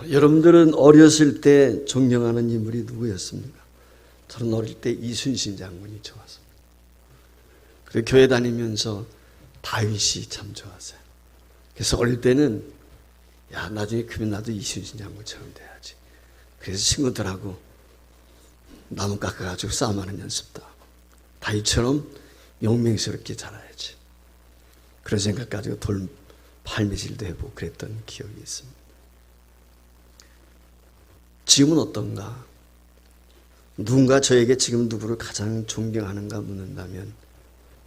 여러분들은 어렸을 때 존경하는 인물이 누구였습니까? 저는 어릴 때 이순신 장군이 좋았습니다. 그리고 교회 다니면서 다윗이 참 좋았어요. 그래서 어릴 때는 야, 나중에 크면 나도 이순신 장군처럼 돼야지. 그래서 친구들하고 나무 깎아가지고 싸움하는 연습도 하고 다윗처럼 용맹스럽게 자라야지. 그런 생각 가지고 돌 팔매질도 해보고 그랬던 기억이 있습니다. 지금은 어떤가? 누군가 저에게 지금 누구를 가장 존경하는가 묻는다면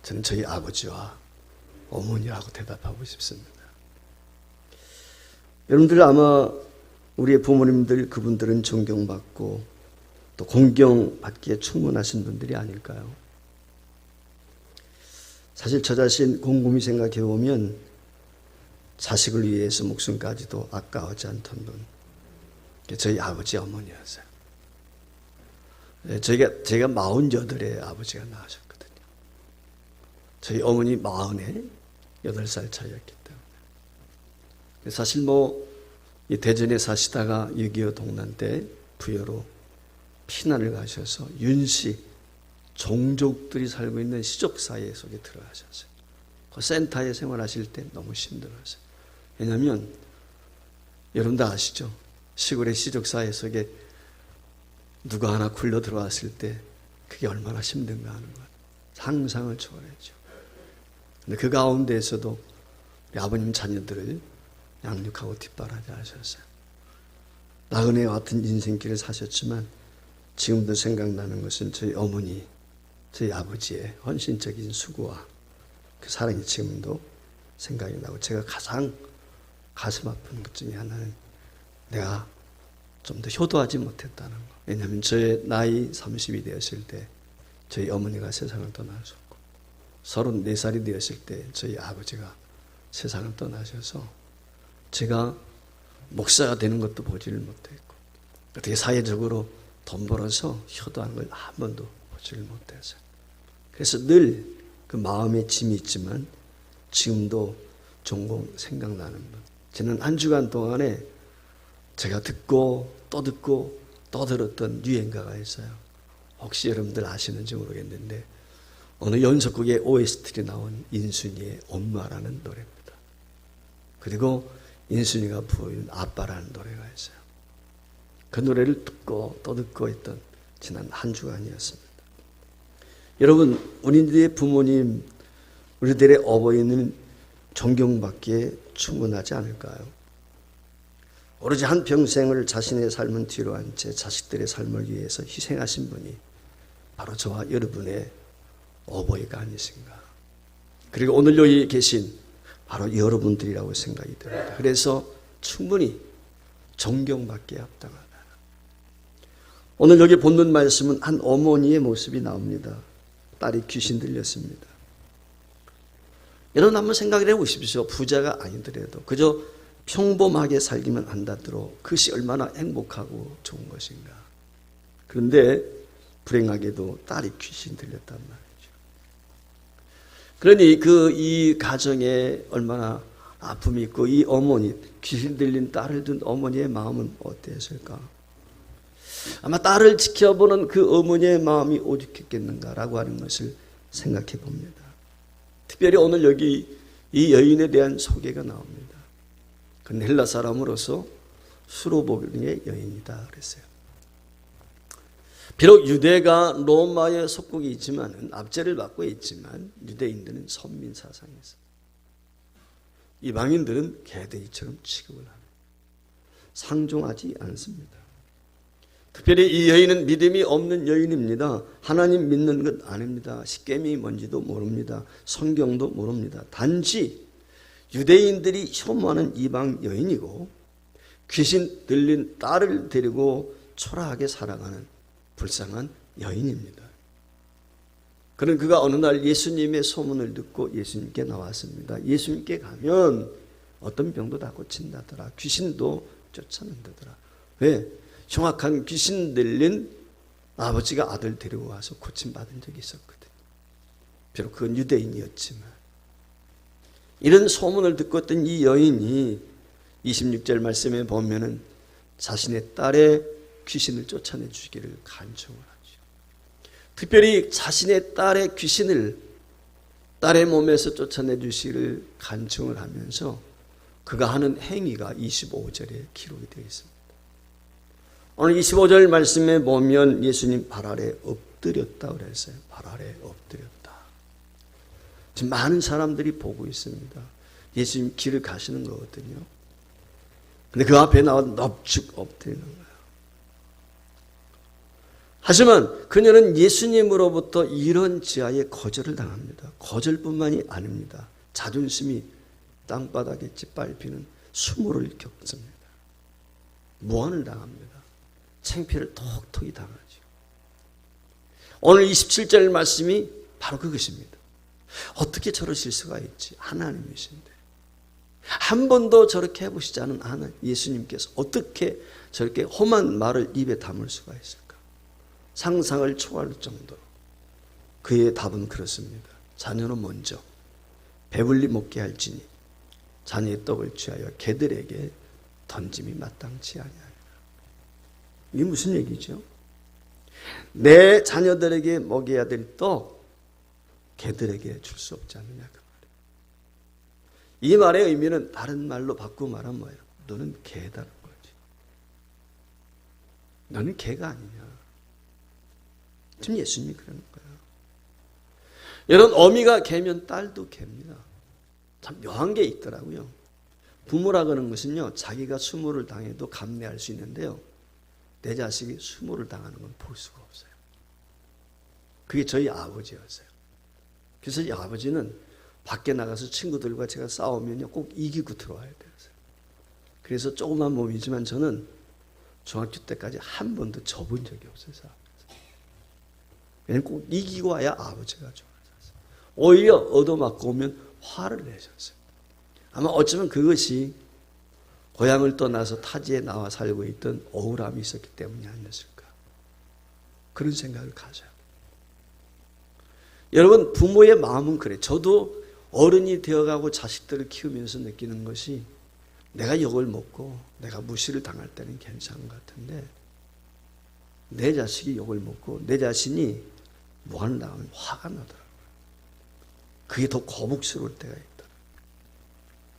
저는 저희 아버지와 어머니라고 대답하고 싶습니다. 여러분들 아마 우리의 부모님들 그분들은 존경받고 또 공경받기에 충분하신 분들이 아닐까요? 사실 저 자신 곰곰이 생각해 보면 자식을 위해서 목숨까지도 아까워하지 않던 분, 저희 아버지 어머니였어요. 제가 48에 아버지가 나으셨거든요. 저희 어머니 48살 차이였기 때문에. 사실 이 대전에 사시다가 6.25 동란 때 부여로 피난을 가셔서 윤씨 종족들이 살고 있는 시족사회 속에 들어가셨어요. 그 센터에 생활하실 때 너무 힘들었어요. 왜냐하면 여러분도 아시죠? 시골의 시족사회 속에 누가 하나 굴러 들어왔을 때 그게 얼마나 힘든가 하는 것 상상을 초월했죠. 근데 그 가운데에서도 우리 아버님 자녀들을 양육하고 뒷바라지 하셨어요. 나그네와 같은 인생길을 사셨지만 지금도 생각나는 것은 저희 어머니, 저희 아버지의 헌신적인 수고와 그 사랑이 지금도 생각이 나고 제가 가장 가슴 아픈 것 중에 하나는 내가 좀 더 효도하지 못했다는 거. 왜냐하면 저의 나이 30이 되었을 때 저희 어머니가 세상을 떠나셨고 34살이 되었을 때 저희 아버지가 세상을 떠나셔서 제가 목사가 되는 것도 보지를 못했고 어떻게 사회적으로 돈 벌어서 효도하는 걸 한 번도 보지를 못했어요. 그래서 늘 그 마음에 짐이 있지만 지금도 종종 생각나는 분. 저는 한 주간 동안에 제가 듣고 또 들었던 유행가가 있어요. 혹시 여러분들 아시는지 모르겠는데 어느 연속극의 OST에 나온 인순이의 엄마라는 노래입니다. 그리고 인순이가 부르는 아빠라는 노래가 있어요. 그 노래를 듣고 또 듣고 있던 지난 한 주간이었습니다. 여러분, 우리들의 부모님, 우리들의 어버이는 존경받기에 충분하지 않을까요? 오로지 한 평생을 자신의 삶은 뒤로 한 채 자식들의 삶을 위해서 희생하신 분이 바로 저와 여러분의 어버이가 아니신가. 그리고 오늘 여기 계신 바로 여러분들이라고 생각이 듭니다. 그래서 충분히 존경받기에 합당하다. 오늘 여기 본문 말씀은 한 어머니의 모습이 나옵니다. 딸이 귀신 들렸습니다. 여러분 한번 생각을 해보십시오. 부자가 아니더라도 그저 평범하게 살기만 한다더러 그것이 얼마나 행복하고 좋은 것인가. 그런데 불행하게도 딸이 귀신 들렸단 말이죠. 그러니 이 가정에 얼마나 아픔이 있고 이 어머니, 귀신 들린 딸을 둔 어머니의 마음은 어땠을까? 아마 딸을 지켜보는 그 어머니의 마음이 오죽했겠는가라고 하는 것을 생각해 봅니다. 특별히 오늘 여기 이 여인에 대한 소개가 나옵니다. 그는 헬라 사람으로서 수로보기의 여인이다 그랬어요. 비록 유대가 로마의 속국이 있지만 압제를 받고 있지만 유대인들은 선민 사상이었어요. 이방인들은 개돼지처럼 취급을 합니다. 상종하지 않습니다. 특별히 이 여인은 믿음이 없는 여인입니다. 하나님 믿는 것 아닙니다. 십계명이 뭔지도 모릅니다. 성경도 모릅니다. 단지 유대인들이 혐오하는 이방 여인이고 귀신 들린 딸을 데리고 초라하게 살아가는 불쌍한 여인입니다. 그는 그가 어느 날 예수님의 소문을 듣고 예수님께 나왔습니다. 예수님께 가면 어떤 병도 다 고친다더라. 귀신도 쫓아낸다더라. 왜? 흉악한 귀신 들린 아버지가 아들 데리고 와서 고침받은 적이 있었거든요. 비록 그건 유대인이었지만 이런 소문을 듣고 있던 이 여인이 26절 말씀에 보면은 자신의 딸의 귀신을 쫓아내 주시기를 간청을 하죠. 특별히 자신의 딸의 귀신을 딸의 몸에서 쫓아내 주시기를 간청을 하면서 그가 하는 행위가 25절에 기록이 되어 있습니다. 오늘 25절 말씀에 보면 예수님 발 아래 엎드렸다 그랬어요. 발 아래 엎드렸다. 지금 많은 사람들이 보고 있습니다. 예수님 길을 가시는 거거든요. 근데 그 앞에 나와 넙죽 엎드리는 거예요. 하지만 그녀는 예수님으로부터 이런 지하에 거절을 당합니다. 거절뿐만이 아닙니다. 자존심이 땅바닥에 짓밟히는 수모를 겪습니다. 무한을 당합니다. 창피를 톡톡히 당하죠. 오늘 27절 말씀이 바로 그것입니다. 어떻게 저러실 수가 있지? 하나님이신데. 한 번도 저렇게 해보시지 않은 예수님께서 어떻게 저렇게 험한 말을 입에 담을 수가 있을까? 상상을 초월할 정도로. 그의 답은 그렇습니다. 자녀는 먼저 배불리 먹게 할지니 자녀의 떡을 취하여 개들에게 던짐이 마땅치 아니하리라. 이게 무슨 얘기죠? 내 자녀들에게 먹여야 될 떡 개들에게 줄 수 없지 않느냐 그 말이에요. 이 말의 의미는 다른 말로 바꾸고 말하면 뭐예요? 너는 개다는 거지. 너는 개가 아니냐. 지금 예수님이 그러는 거예요. 여러분, 어미가 개면 딸도 개입니다. 참 묘한 게 있더라고요. 부모라고 하는 것은요, 자기가 수모를 당해도 감내할 수 있는데요, 내 자식이 수모를 당하는 건 볼 수가 없어요. 그게 저희 아버지였어요. 그래서 이 아버지는 밖에 나가서 친구들과 제가 싸우면요, 꼭 이기고 들어와야 돼요. 그래서 조그만 몸이지만 저는 중학교 때까지 한 번도 져본 적이 없어요. 왜냐면 꼭 이기고 와야 아버지가 좋아졌어요. 오히려 얻어맞고 오면 화를 내셨어요. 아마 어쩌면 그것이 고향을 떠나서 타지에 나와 살고 있던 억울함이 있었기 때문이 아니었을까. 그런 생각을 가져요. 여러분, 부모의 마음은 그래. 저도 어른이 되어가고 자식들을 키우면서 느끼는 것이 내가 욕을 먹고 내가 무시를 당할 때는 괜찮은 것 같은데 내 자식이 욕을 먹고 내 자신이 무한을 당하면 화가 나더라고요. 그게 더 거북스러울 때가 있더라고요.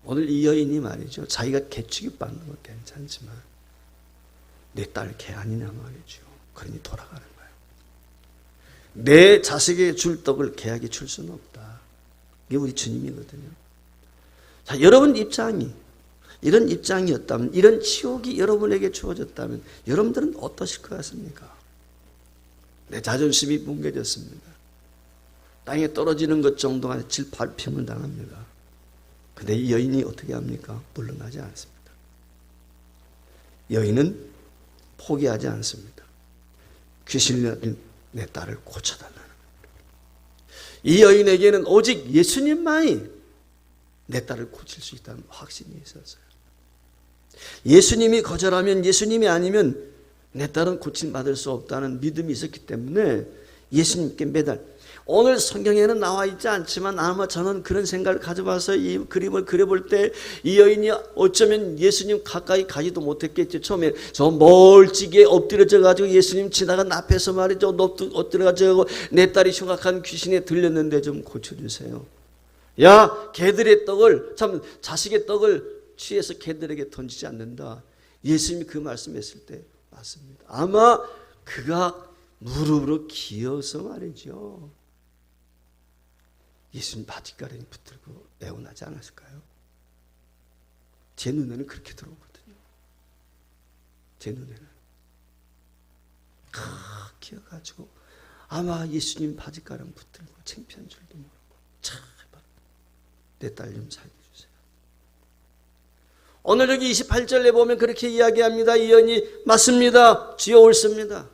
오늘 이 여인이 말이죠. 자기가 개취급 받는 건 괜찮지만 내 딸 개 아니냐 말이죠. 그러니 돌아가는 거예요. 내 자식에게 줄 떡을 개에게 줄 수는 없다. 이게 우리 주님이거든요. 자, 여러분 입장이 이런 입장이었다면, 이런 치욕이 여러분에게 주어졌다면 여러분들은 어떠실 것 같습니까? 내 자존심이 뭉개졌습니다. 땅에 떨어지는 것 정도가 질밟힘을 당합니다. 근데 이 여인이 어떻게 합니까? 물러나지 않습니다. 여인은 포기하지 않습니다. 귀신이 내 딸을 고쳐달라는 겁니다. 이 여인에게는 오직 예수님만이 내 딸을 고칠 수 있다는 확신이 있었어요. 예수님이 거절하면, 예수님이 아니면 내 딸은 고침받을 수 없다는 믿음이 있었기 때문에 예수님께 매달, 오늘 성경에는 나와 있지 않지만 아마 저는 그런 생각을 가져봐서 이 그림을 그려볼 때 이 여인이 어쩌면 예수님 가까이 가지도 못했겠죠. 처음에 저 멀찍이 엎드려져 가지고 예수님 지나간 앞에서 말이죠, 엎드려 가지고 내 딸이 흉악한 귀신에 들렸는데 좀 고쳐주세요. 야, 개들의 떡을, 참 자식의 떡을 취해서 개들에게 던지지 않는다. 예수님이 그 말씀했을 때 맞습니다. 아마 그가 무릎으로 기어서 말이죠, 예수님 바지가랑이 붙들고 애원하지 않았을까요? 제 눈에는 그렇게 들어오거든요. 제 눈에는 기어가지고 아마 예수님 바지가랑 붙들고 창피한 줄도 모르고, 제발 내 딸 좀 살려주세요. 오늘 여기 28절에 보면 그렇게 이야기합니다. 이 여인이 맞습니다. 주여 옳습니다.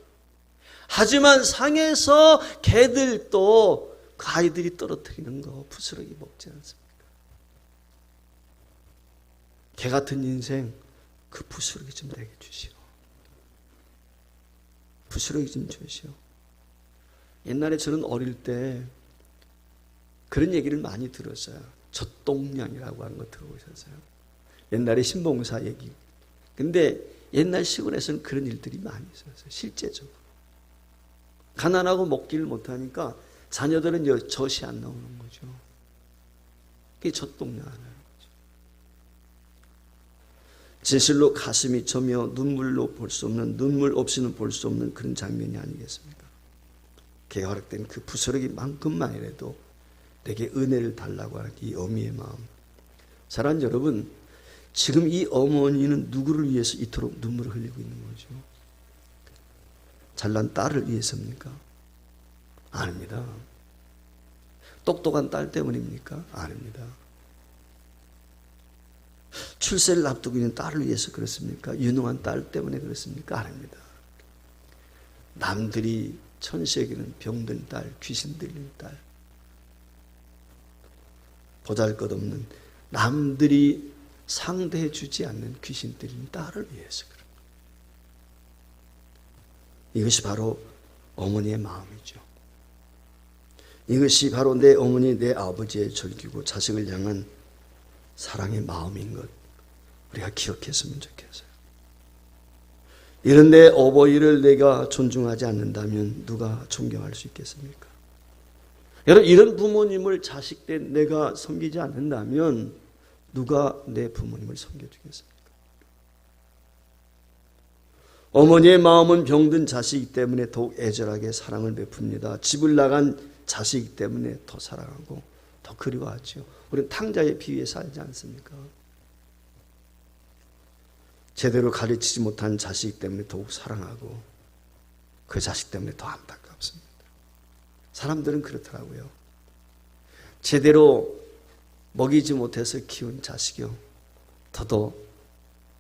하지만 상에서 개들도 그 아이들이 떨어뜨리는 거 부스러기 먹지 않습니까? 개 같은 인생 그 부스러기 좀 내게 주시오. 부스러기 좀 주시오. 옛날에 저는 어릴 때 그런 얘기를 많이 들었어요. 젖동량이라고 하는 거 들어보셨어요? 옛날에 신봉사 얘기. 근데 옛날 시골에서는 그런 일들이 많이 있었어요. 실제적으로. 가난하고 먹기를 못하니까 자녀들은 젖이 안 나오는 거죠. 그게 젖동네 하나인 거죠. 진실로 가슴이 저며 눈물로 볼 수 없는, 눈물 없이는 볼 수 없는 그런 장면이 아니겠습니까? 개가 허락된 그 부스러기만큼만이라도 내게 은혜를 달라고 하는 이 어미의 마음. 사랑하는 여러분, 지금 이 어머니는 누구를 위해서 이토록 눈물을 흘리고 있는 거죠? 잘난 딸을 위해서입니까? 아닙니다. 똑똑한 딸 때문입니까? 아닙니다. 출세를 앞두고 있는 딸을 위해서 그렇습니까? 유능한 딸 때문에 그렇습니까? 아닙니다. 남들이 천시에게는 병든 딸, 귀신 들린 딸, 보잘것없는 남들이 상대해 주지 않는 귀신 들린 딸을 위해서 그런 거예요. 이것이 바로 어머니의 마음이죠. 이것이 바로 내 어머니, 내 아버지의 절규고 자식을 향한 사랑의 마음인 것, 우리가 기억했으면 좋겠어요. 이런 내 어버이를 내가 존중하지 않는다면 누가 존경할 수 있겠습니까? 여러분, 이런 부모님을 자식된 내가 섬기지 않는다면 누가 내 부모님을 섬겨주겠습니까? 어머니의 마음은 병든 자식이기 때문에 더욱 애절하게 사랑을 베풉니다. 집을 나간 자식이기 때문에 더 사랑하고 더 그리워하죠. 우리는 탕자의 비위에 살지 않습니까? 제대로 가르치지 못한 자식 때문에 더욱 사랑하고 그 자식 때문에 더 안타깝습니다. 사람들은 그렇더라고요. 제대로 먹이지 못해서 키운 자식이요, 더더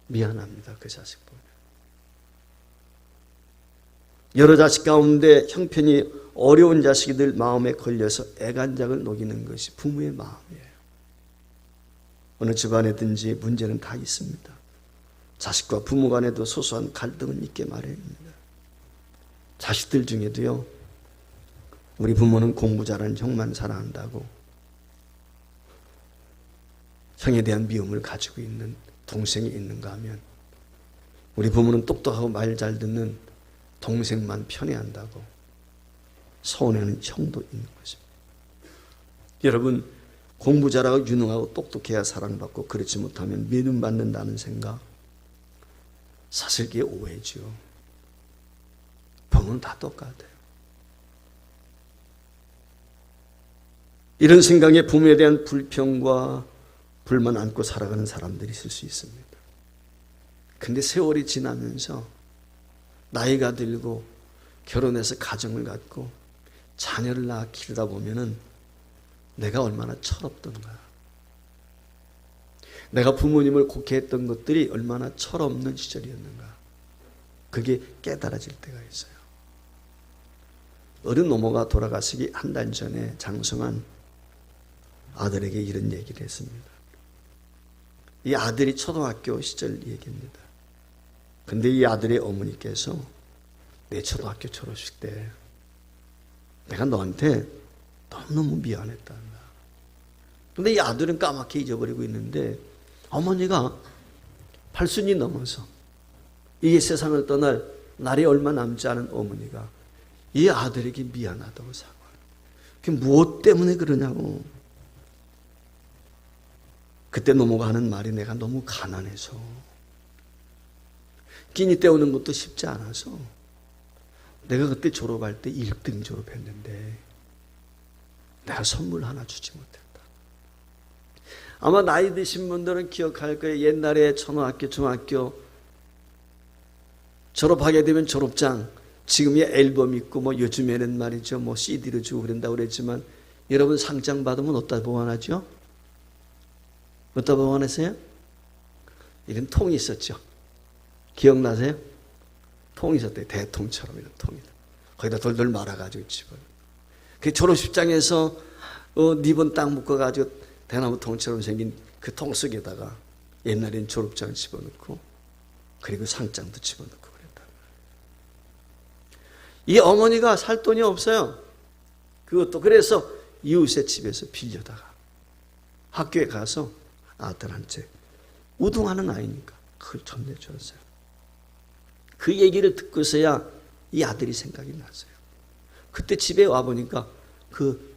미안합니다. 그 자식 보면. 여러 자식 가운데 형편이 어려운 자식이들 마음에 걸려서 애간장을 녹이는 것이 부모의 마음이에요. 어느 집안에든지 문제는 다 있습니다. 자식과 부모 간에도 소소한 갈등은 있게 마련입니다. 자식들 중에도요, 우리 부모는 공부 잘하는 형만 사랑한다고 형에 대한 미움을 가지고 있는 동생이 있는가 하면, 우리 부모는 똑똑하고 말 잘 듣는 동생만 편애한다고 서운해하는 형도 있는 것입니다. 여러분, 공부 잘하고 유능하고 똑똑해야 사랑받고 그렇지 못하면 미움받는다는 생각, 사실 그게 오해죠. 부모는 다 똑같아요. 이런 생각에 부모에 대한 불평과 불만 안고 살아가는 사람들이 있을 수 있습니다. 근데 세월이 지나면서 나이가 들고 결혼해서 가정을 갖고 자녀를 낳아 키우다 보면은 내가 얼마나 철없던가, 내가 부모님을 곡해했던 것들이 얼마나 철없는 시절이었는가, 그게 깨달아질 때가 있어요. 어른 노모가 돌아가시기 한 달 전에 장성한 아들에게 이런 얘기를 했습니다. 이 아들이 초등학교 시절 얘기입니다. 근데 이 아들의 어머니께서 내 초등학교 졸업식 때 내가 너한테 너무너무 미안했다. 근데 이 아들은 까맣게 잊어버리고 있는데, 어머니가 80이 넘어서 이 세상을 떠날 날이 얼마 남지 않은 어머니가 이 아들에게 미안하다고 사과해요. 그게 무엇 때문에 그러냐고. 그때 노모가 하는 말이, 내가 너무 가난해서 끼니 때우는 것도 쉽지 않아서 내가 그때 졸업할 때 1등 졸업했는데 내가 선물 하나 주지 못했다. 아마 나이 드신 분들은 기억할 거예요. 옛날에 초등학교, 중학교 졸업하게 되면 졸업장, 지금이 앨범 있고 뭐 요즘에는 말이죠, 뭐 CD로 주고 그런다고 그랬지만, 여러분 상장 받으면 어디다 보관하죠? 어디다 보관하세요? 이런 통이 있었죠. 기억나세요? 통이 있었대요. 대통처럼 이런 통이다. 거기다 돌돌 말아가지고 집어넣어요. 그 졸업식장에서 리본 딱 묶어가지고 대나무 통처럼 생긴 그 통 속에다가 옛날엔 졸업장을 집어넣고 그리고 상장도 집어넣고 그랬다. 이 어머니가 살 돈이 없어요. 그것도 그래서 이웃의 집에서 빌려다가 학교에 가서 아들한테, 우등하는 아이니까 그걸 전해줬어요. 그 얘기를 듣고서야 이 아들이 생각이 났어요. 그때 집에 와보니까 그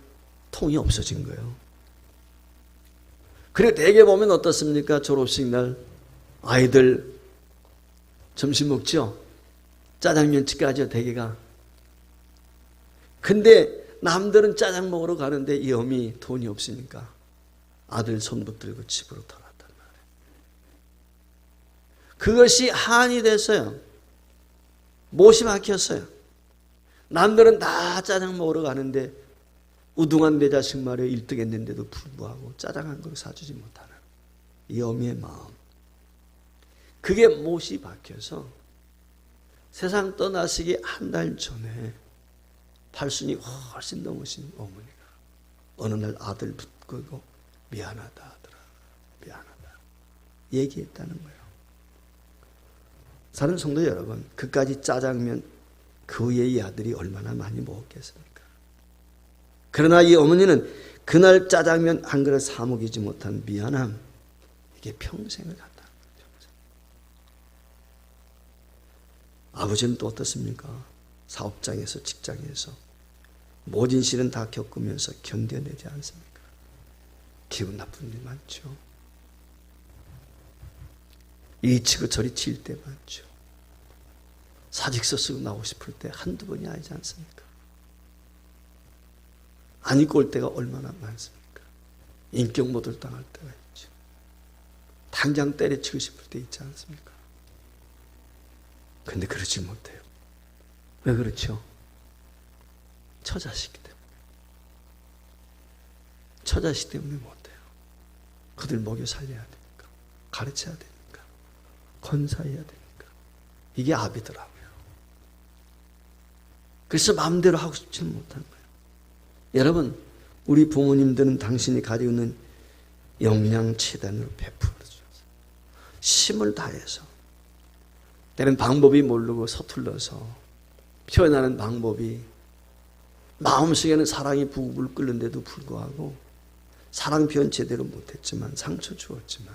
통이 없어진 거예요. 그리고 대개 보면 어떻습니까? 졸업식 날 아이들 점심 먹죠? 짜장면집 가죠, 대개가. 근데 남들은 짜장 먹으러 가는데 이 어미 돈이 없으니까 아들 손 붙들고 집으로 돌아왔단 말이에요. 그것이 한이 됐어요. 못이 막혔어요. 남들은 다 짜장 먹으러 가는데 우등한 내 자식 말에 1등 했는데도 불구하고 짜장 한 그릇 사주지 못하는 이 어미의 마음. 그게 못이 박혀서 세상 떠나시기 한 달 전에 팔순이 훨씬 넘으신 어머니가 어느 날 아들 붙들고 미안하다 하더라. 미안하다. 얘기했다는 거예요. 사는 성도 여러분, 그까지 짜장면 그 후에 이 아들이 얼마나 많이 먹었겠습니까? 그러나 이 어머니는 그날 짜장면 한 그릇 사 먹이지 못한 미안함, 이게 평생을 간다는 거예요. 평생. 아버지는 또 어떻습니까? 사업장에서 직장에서 모진 실은 다 겪으면서 견뎌내지 않습니까? 기분 나쁜 일 많죠. 이 치고 저리 칠 때 많죠. 사직서 쓰고 나오고 싶을 때 한두 번이 아니지 않습니까? 안 입고 올 때가 얼마나 많습니까? 인격 모독을 당할 때가 있죠. 당장 때려치고 싶을 때 있지 않습니까? 근데 그러지 못해요. 왜 그렇죠? 처자식 때문에. 처자식 때문에 못해요. 그들 먹여 살려야 되니까. 가르쳐야 되니까. 건사해야 되니까. 이게 압이더라고요. 그래서 마음대로 하고 싶지는 못한 거예요. 여러분, 우리 부모님들은 당신이 가지고 있는 역량 최단으로 베풀어 주셨어요. 힘을 다해서. 때는 방법이 모르고 서툴러서 표현하는 방법이 마음속에는 사랑이 부글부글 끓는데도 불구하고 사랑 표현 제대로 못했지만 상처 주었지만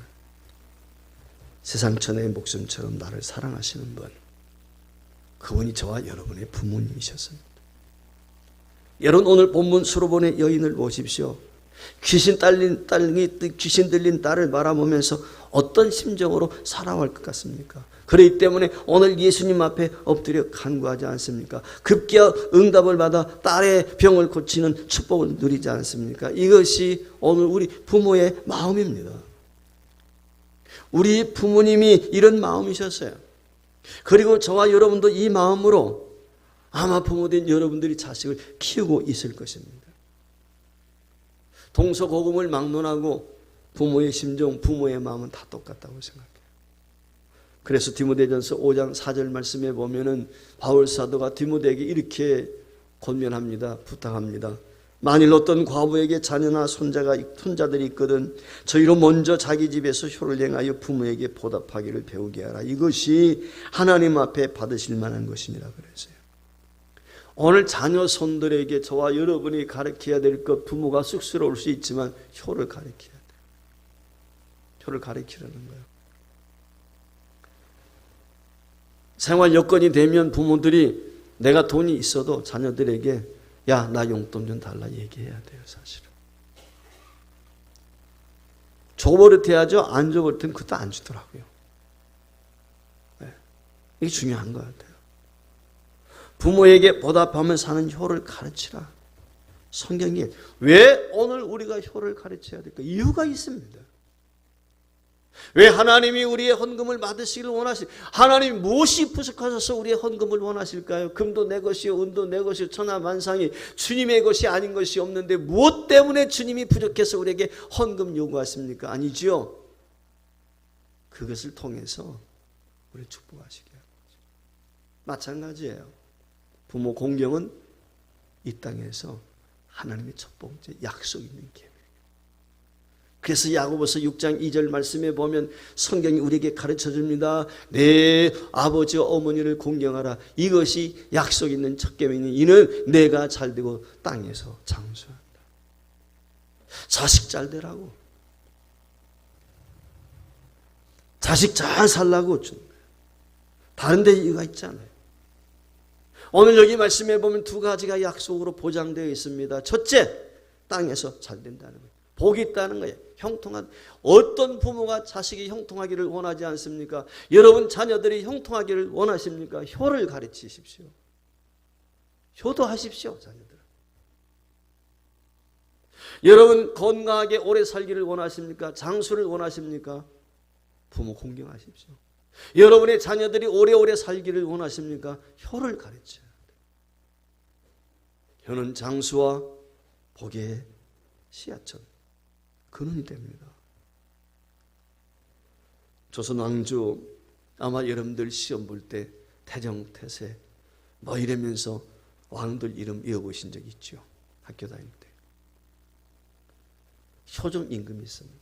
세상 천하의 목숨처럼 나를 사랑하시는 분, 그분이 저와 여러분의 부모님이셨습니다. 여러분, 오늘 본문 수로본의 여인을 보십시오. 귀신 들린 딸을 바라보면서 어떤 심정으로 살아갈 것 같습니까? 그렇기 때문에 오늘 예수님 앞에 엎드려 간구하지 않습니까? 급기야 응답을 받아 딸의 병을 고치는 축복을 누리지 않습니까? 이것이 오늘 우리 부모의 마음입니다. 우리 부모님이 이런 마음이셨어요. 그리고 저와 여러분도 이 마음으로 아마 부모된 여러분들이 자식을 키우고 있을 것입니다. 동서고금을 막론하고 부모의 심정, 부모의 마음은 다 똑같다고 생각해요. 그래서 디모데전서 5장 4절 말씀에 보면은 바울 사도가 디모데에게 이렇게 권면합니다. 부탁합니다. 만일 어떤 과부에게 자녀나 손자들이 있거든 저희로 먼저 자기 집에서 효를 행하여 부모에게 보답하기를 배우게 하라. 이것이 하나님 앞에 받으실 만한 것이니라 그랬어요. 오늘 자녀 손들에게 저와 여러분이 가르쳐야 될 것, 부모가 쑥스러울 수 있지만 효를 가르쳐야 돼요. 효를 가르치라는 거예요. 생활 여건이 되면 부모들이 내가 돈이 있어도 자녀들에게 야, 나 용돈 좀 달라 얘기해야 돼요, 사실은. 줘버릇해야죠. 안 줘버릇하면 그것도 안 주더라고요. 네. 이게 중요한 것 같아요. 부모에게 보답하며 사는 효를 가르치라. 성경이 왜 오늘 우리가 효를 가르쳐야 될까? 이유가 있습니다. 왜 하나님이 우리의 헌금을 받으시기를 원하실까요? 하나님이 무엇이 부족하셔서 우리의 헌금을 원하실까요? 금도 내 것이요 은도 내 것이요 천하만상이 주님의 것이 아닌 것이 없는데 무엇 때문에 주님이 부족해서 우리에게 헌금 요구하십니까? 아니지요. 그것을 통해서 우리 축복하시게 하는 거죠. 마찬가지예요. 부모 공경은 이 땅에서 하나님의 첫 번째 약속 있는 계획. 그래서 야고보서 6장 2절 말씀에 보면 성경이 우리에게 가르쳐 줍니다. 내 아버지와 어머니를 공경하라. 이것이 약속 있는 첫 계명이니 이는 내가 잘되고 땅에서 장수한다. 자식 잘 되라고. 자식 잘 살라고 준 거예요. 다른 데 이유가 있잖아요. 오늘 여기 말씀해 보면 두 가지가 약속으로 보장되어 있습니다. 첫째, 땅에서 잘 된다는 거예요. 복이 있다는 거예요. 형통한. 어떤 부모가 자식이 형통하기를 원하지 않습니까? 여러분 자녀들이 형통하기를 원하십니까? 효를 가르치십시오. 효도하십시오, 자녀들. 여러분 건강하게 오래 살기를 원하십니까? 장수를 원하십니까? 부모 공경하십시오. 여러분의 자녀들이 오래오래 살기를 원하십니까? 효를 가르쳐야 돼요. 효는 장수와 복의 씨앗처럼 근원이 됩니다. 조선 왕조 아마 여러분들 시험 볼 때 태정태세 뭐 이러면서 왕들 이름 외워보신 적 있죠? 학교 다닐 때. 효종 임금이 있습니다.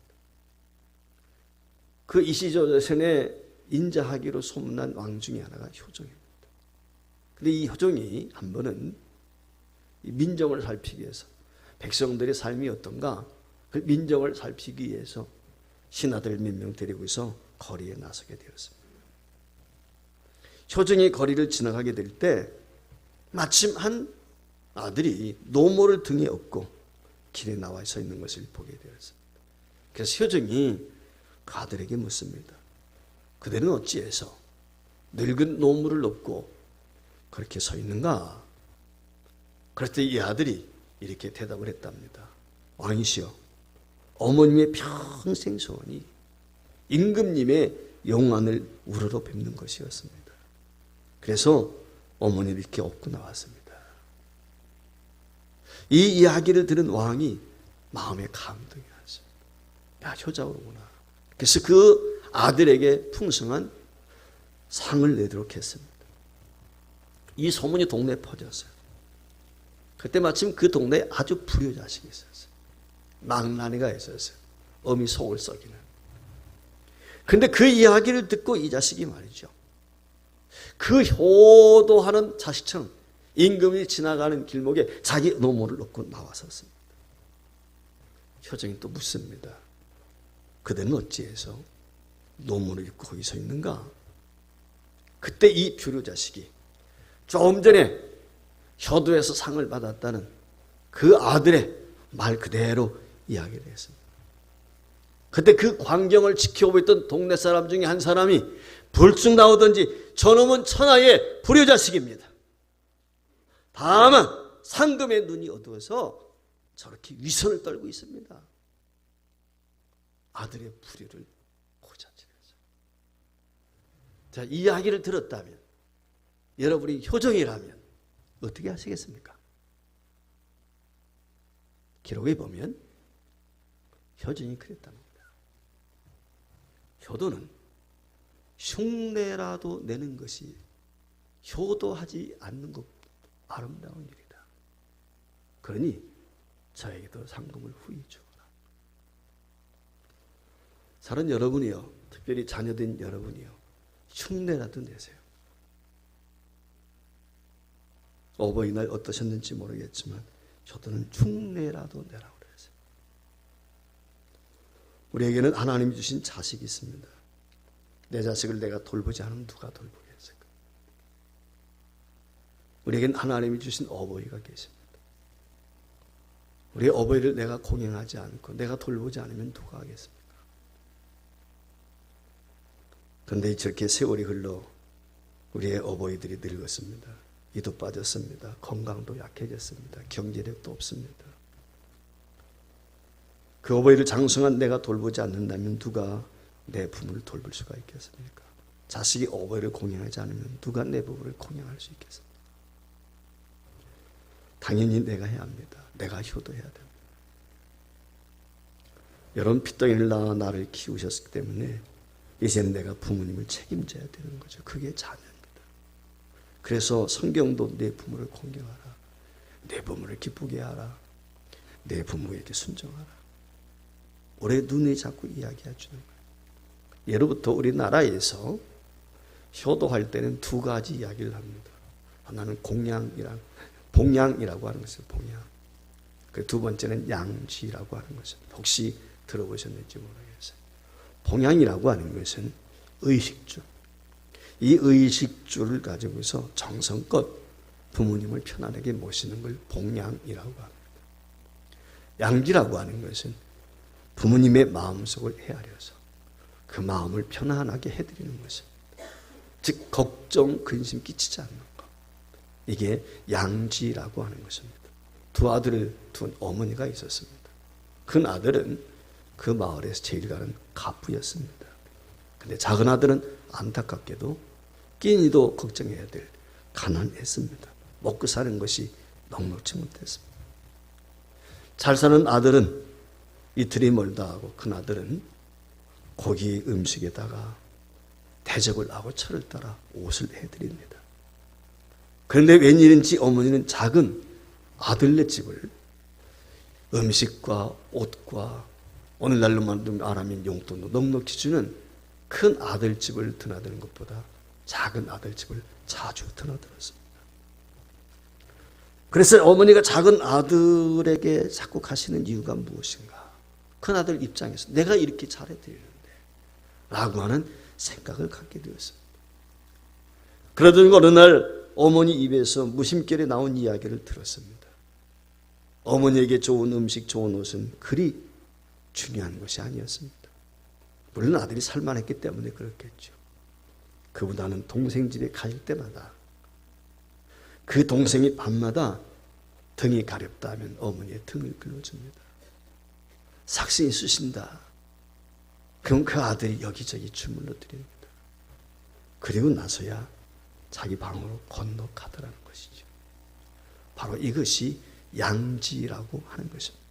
그 이시조선에 인자하기로 소문난 왕 중에 하나가 효종입니다. 그런데 이 효종이 한 번은 민정을 살피기 위해서 백성들의 삶이 어떤가 그 민정을 살피기 위해서 신하들 몇 명 데리고서 거리에 나서게 되었습니다. 효종이 거리를 지나가게 될 때 마침 한 아들이 노모를 등에 업고 길에 나와 서 있는 것을 보게 되었습니다. 그래서 효종이 그 아들에게 묻습니다. 그대는 어찌해서 늙은 노무를 업고 그렇게 서 있는가? 그럴 때 이 아들이 이렇게 대답을 했답니다. 왕이시여, 어머님의 평생 소원이 임금님의 영안을 우러러 뵙는 것이었습니다. 그래서 어머니를 이렇게 업고 나왔습니다. 이 이야기를 들은 왕이 마음에 감동이 왔습니다. 야, 효자로구나. 그래서 그 아들에게 풍성한 상을 내도록 했습니다. 이 소문이 동네에 퍼졌어요. 그때 마침 그 동네에 아주 불효자식이 있었어요. 망나니가 있었어요. 어미 속을 썩이는. 그런데 그 이야기를 듣고 이 자식이 말이죠. 그 효도하는 자식처럼 임금이 지나가는 길목에 자기 노모를 놓고 나왔었습니다. 효정이 또 묻습니다. 그대는 어찌해서 노모를 입고 거기 서 있는가? 그때 이 불효자식이 조금 전에 효도에서 상을 받았다는 그 아들의 말 그대로 이야기를 했습니다. 그때 그 광경을 지켜보고 있던 동네 사람 중에 한 사람이 불쑥 나오든지 저놈은 천하의 불효자식입니다. 다만 상금의 눈이 어두워서 저렇게 위선을 떨고 있습니다. 아들의 불효를 고자질해서. 자, 이 이야기를 들었다면 여러분이 효정이라면 어떻게 하시겠습니까? 기록에 보면 효정이 그랬답니다. 효도는 흉내라도 내는 것이 효도하지 않는 것 아름다운 일이다. 그러니 저에게도 상금을 후히 주어라. 사는 여러분이요, 특별히 자녀된 여러분이요, 흉내라도 내세요. 어버이날 어떠셨는지 모르겠지만 효도는 흉내라도 내라고 그랬어요. 우리에게는 하나님이 주신 자식이 있습니다. 내 자식을 내가 돌보지 않으면 누가 돌보겠을까? 우리에게는 하나님이 주신 어버이가 계십니다. 우리의 어버이를 내가 공경하지 않고 내가 돌보지 않으면 누가 하겠습니까? 그런데 저렇게 세월이 흘러 우리의 어버이들이 늙었습니다. 이도 빠졌습니다. 건강도 약해졌습니다. 경제력도 없습니다. 그 어버이를 장성한 내가 돌보지 않는다면 누가 내 부모를 돌볼 수가 있겠습니까? 자식이 어버이를 공경하지 않으면 누가 내 부모를 공경할 수 있겠습니까? 당연히 내가 해야 합니다. 내가 효도해야 됩니다. 여러분 핏덩이를 낳아 나를 키우셨기 때문에 이제는 내가 부모님을 책임져야 되는 거죠. 그게 자녀입니다. 그래서 성경도 내 부모를 공경하라. 내 부모를 기쁘게 하라. 내 부모에게 순종하라. 올해 눈에 자꾸 이야기해 주는 거예요. 예로부터 우리나라에서 효도할 때는 두 가지 이야기를 합니다. 하나는 봉양이라고 하는 것을 봉양. 그 두 번째는 양지라고 하는 것을 혹시 들어보셨는지 모르겠어요. 봉양이라고 하는 것은 의식주. 이 의식주를 가지고서 정성껏 부모님을 편안하게 모시는 걸 봉양이라고 합니다. 양지라고 하는 것은 부모님의 마음속을 헤아려서 그 마음을 편안하게 해드리는 것입니다. 즉 걱정, 근심 끼치지 않는 것. 이게 양지라고 하는 것입니다. 두 아들을 둔 어머니가 있었습니다. 큰 아들은 그 마을에서 제일 가는 가부였습니다. 근데 작은 아들은 안타깝게도 끼니도 걱정해야 될 가난했습니다. 먹고 사는 것이 넉넉지 못했습니다. 잘 사는 아들은 이틀이 멀다 하고 큰 아들은 고기 음식에다가 대접을 하고 철을 따라 옷을 해드립니다. 그런데 웬일인지 어머니는 작은 아들네 집을 음식과 옷과 오늘날로 말하면 용돈도 넉넉히 주는 큰 아들 집을 드나드는 것보다 작은 아들 집을 자주 드나들었습니다. 그래서 어머니가 작은 아들에게 자꾸 가시는 이유가 무엇인가? 큰 아들 입장에서 내가 이렇게 잘해드리는데 라고 하는 생각을 갖게 되었습니다. 그러던 어느 날 어머니 입에서 무심결에 나온 이야기를 들었습니다. 어머니에게 좋은 음식, 좋은 옷은 그리 중요한 것이 아니었습니다. 물론 아들이 살만했기 때문에 그렇겠죠. 그보다는 동생 집에 갈 때마다 그 동생이 밤마다 등이 가렵다 하면 어머니의 등을 긁어줍니다. 삭신이 쑤신다. 그럼 그 아들이 여기저기 주물러 드립니다. 그리고 나서야 자기 방으로 건너가더라는 것이죠. 바로 이것이 양지라고 하는 것입니다.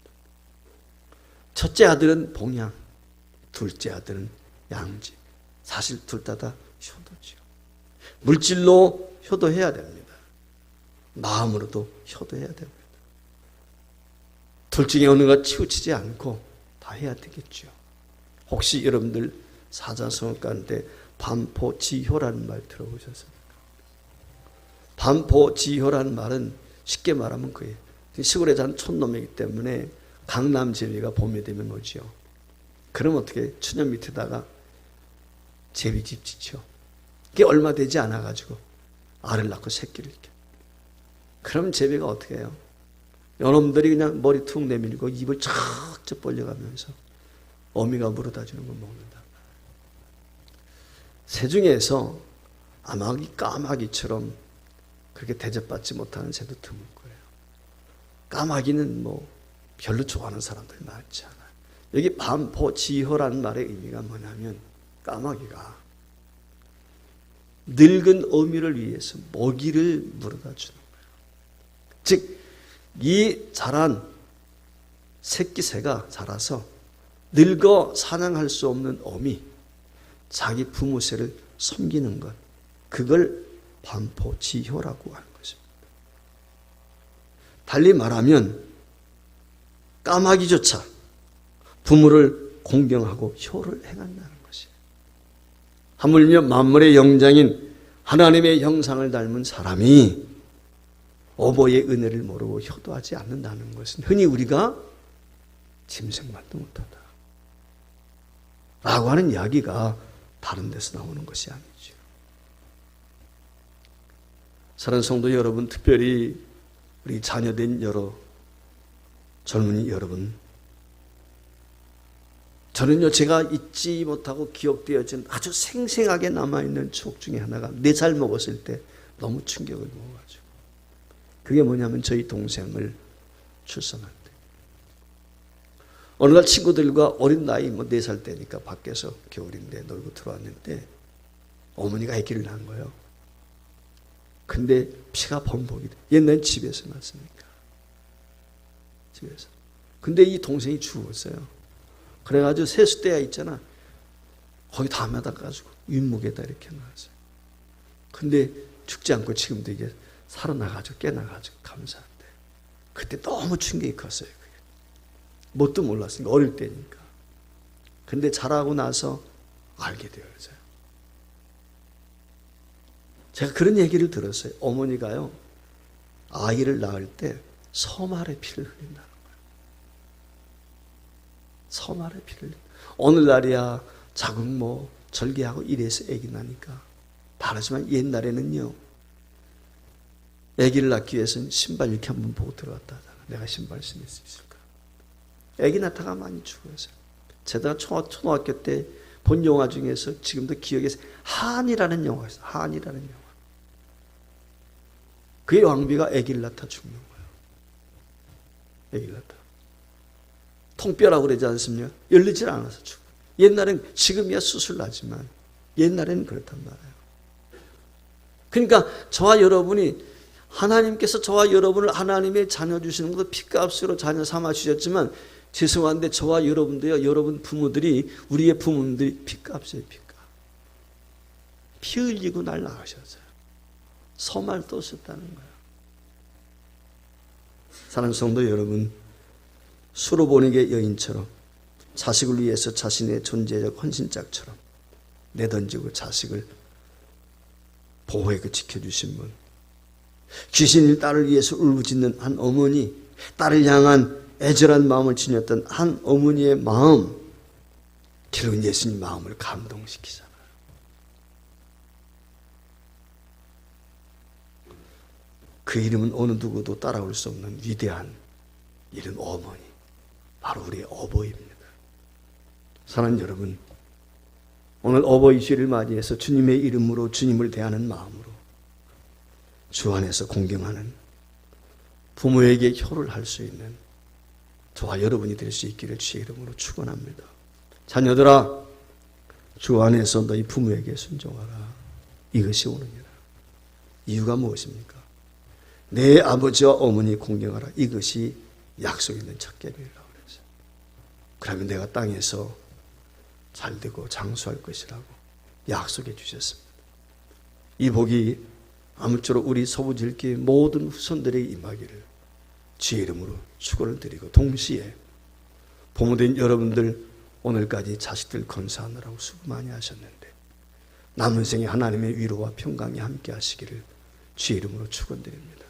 첫째 아들은 봉양, 둘째 아들은 양지. 사실 둘 다 효도죠. 물질로 효도해야 됩니다. 마음으로도 효도해야 됩니다. 둘 중에 어느가 치우치지 않고 다 해야 되겠죠. 혹시 여러분들 사자성어 가운데 반포지효라는 말 들어보셨습니까? 반포지효라는 말은 쉽게 말하면 그예요. 시골에 사는 촌놈이기 때문에 강남 제비가 봄이 되면 오죠. 그럼 어떻게 추년 밑에다가 제비집 짓죠. 그게 얼마 되지 않아가지고 알을 낳고 새끼를 이렇게. 그럼 제비가 어떻게 해요? 요놈들이 그냥 머리 툭 내밀고 입을 척척 벌려가면서 어미가 물어다 주는 걸 먹는다. 새 중에서 아마 이 까마귀처럼 그렇게 대접받지 못하는 새도 드물 거예요. 까마귀는 뭐 별로 좋아하는 사람들이 많지 않아요. 여기 반포지효라는 말의 의미가 뭐냐면 까마귀가 늙은 어미를 위해서 먹이를 물어다 주는 거예요. 즉, 이 자란 새끼 새가 자라서 늙어 사냥할 수 없는 어미, 자기 부모 새를 섬기는 것, 그걸 반포지효라고 하는 것입니다. 달리 말하면 까마귀조차 부모를 공경하고 효를 행한다는 것이에요. 하물며 만물의 영장인 하나님의 형상을 닮은 사람이 어버이의 은혜를 모르고 효도하지 않는다는 것은 흔히 우리가 짐승만도 못하다 라고 하는 이야기가 다른 데서 나오는 것이 아니죠. 사랑하는 성도 여러분, 특별히 우리 자녀된 여러 젊은이 여러분, 저는요, 제가 잊지 못하고 기억되어진 아주 생생하게 남아있는 추억 중에 하나가 4살 먹었을 때 너무 충격을 먹어가지고, 그게 뭐냐면 저희 동생을 출산할 때 어느 날 친구들과 어린 나이 4살 때니까 밖에서 겨울인데 놀고 들어왔는데 어머니가 아기를 낳은 거예요. 근데 피가 범벅이 돼. 옛날엔 집에서 낳았으니까. 집에서. 근데 이 동생이 죽었어요. 그래가지고 세숫대야 있잖아. 거기 다 매달가지고 윗목에다 이렇게 놨어요. 근데 죽지 않고 지금도 이게 살아나가지고 깨나가지고 감사한데 그때 너무 충격이 컸어요. 그게. 뭣도 몰랐으니까 어릴 때니까. 근데 자라고 나서 알게 되어서요. 제가 그런 얘기를 들었어요. 어머니가요, 아이를 낳을 때 서말의 피를 흘린다는 거예요. 서말의 피를 흘린다. 오늘날이야 자궁 절개하고 이래서 애기 나니까 다르지만 옛날에는요, 아기를 낳기 위해서는 신발 이렇게 한번 보고 들어갔다 하잖아. 내가 신발 신을 수 있을까? 아기 낳다가 많이 죽어서. 제가 초등학교 때 본 영화 중에서 지금도 기억에 한이라는 영화가 있어요. 한이라는 영화. 그의 왕비가 아기를 낳다 죽는 거예요. 아기를 낳다. 통뼈라고 그러지 않습니까? 열리질 않아서 죽어. 옛날엔, 지금이야 수술 나지만 옛날에는 그렇단 말이에요. 그러니까 저와 여러분이, 하나님께서 저와 여러분을 하나님의 자녀 주시는 것도 핏값으로 자녀 삼아 주셨지만, 죄송한데 저와 여러분도요, 여러분 부모들이, 우리의 부모님들이 핏값이에요. 핏값. 피 흘리고 날 낳으셨어요. 소말 떠셨다는 거예요. 사랑하는 성도 여러분, 수로보니게 여인처럼 자식을 위해서 자신의 존재적 헌신짝처럼 내던지고 자식을 보호하고 지켜주신 분, 귀신이 딸을 위해서 울부짖는 한 어머니, 딸을 향한 애절한 마음을 지녔던 한 어머니의 마음, 결국은 예수님 마음을 감동시키잖아요. 그 이름은 어느 누구도 따라올 수 없는 위대한 이름, 어머니, 바로 우리의 어버이입니다. 사랑하는 여러분, 오늘 어버이 주일을 맞이해서 주님의 이름으로 주님을 대하는 마음으로 주 안에서 공경하는, 부모에게 효를 할 수 있는 저와 여러분이 될 수 있기를 주의 이름으로 축원합니다. 자녀들아, 주 안에서 너희 부모에게 순종하라. 이것이 옳으니라. 이유가 무엇입니까? 내 아버지와 어머니 공경하라. 이것이 약속 있는 첫 계명이라고 그랬어요. 그러면 내가 땅에서 잘되고 장수할 것이라고 약속해 주셨습니다. 이 복이 아무쪼록 우리 서부질교회 모든 후손들에게 임하기를 주의 이름으로 축원을 드리고, 동시에 부모된 여러분들, 오늘까지 자식들 건사하느라고 수고 많이 하셨는데 남은 생에 하나님의 위로와 평강이 함께 하시기를 주의 이름으로 축원드립니다.